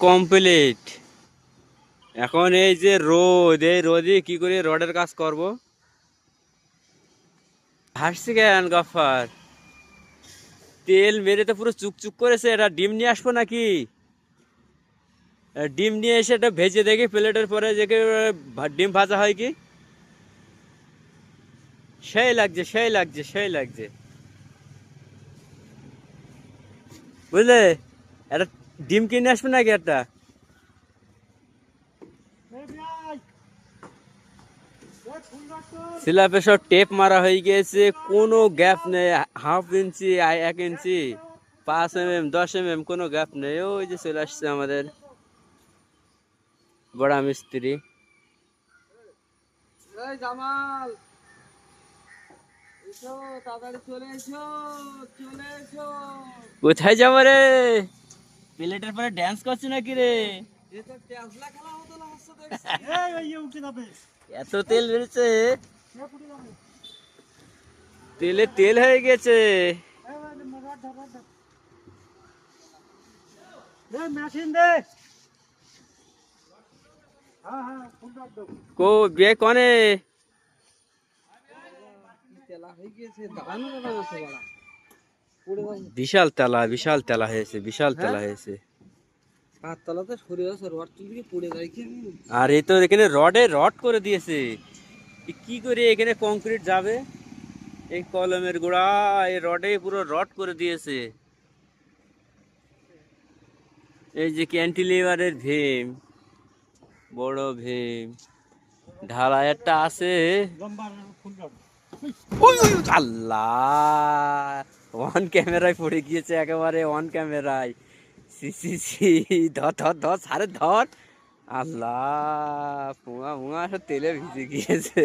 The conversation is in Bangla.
কমপ্লিট। এখন এই যে রোদ, এই রোদে কি করে রডের কাজ করব? হাসছি কেন গফার? তেল মেরে তো পুরো চুকচুক করেছে। এটা ডিম নিয়ে আসবো নাকি? ডিম নিয়ে এসে এটা ভেজে দেখি প্লেটের পরে যে ডিম ভাজা হয় কি। সেই লাগছে, সেই লাগছে, সেই লাগছে, বুঝলে? একটা ডিম কিনে আসবে নাকি একটা? স্ল্যাবে সব টেপ মারা হয়ে গিয়েছে, কোনো গ্যাপ নেই। হাফ ইঞ্চি, 1 ইঞ্চি, 5 mm, 10 mm, কোনো গ্যাপ নেই। ওই যে চলে আসছে আমাদের বড় মিস্ত্রি। জামাল, এসো তাড়াতাড়ি, চলে এসো, চলে এসো। কোথায় যাবো রে? প্লেটের পরে ড্যান্স করছে নাকি রে? এত তেল বেড়েছে, তেলে তেল হয়ে গেছে। কো বে কনে? বিশাল তেলা, বিশাল তেলা হয়েছে, বিশাল তেলা হয়েছে। আর এই তো এখানে রডে রড করে দিয়েছে। কি করে এখানে কংক্রিট যাবে? এই কলমের গোড়া, এই রডে পুরো রড করে দিয়েছে। এই যে ক্যান্টিলিভারের ভীম, বড় ভীম, ঢালাই একটা আছে। আল্লাহ, অন ক্যামেরায় পড়ে গিয়েছে, একেবারে অন ক্যামেরায়। সি সি সি, ধর ধর ধর, সারে ধর। আল্লাহ, পুঙা মুঙা সব তেলে ভিজে গিয়েছে।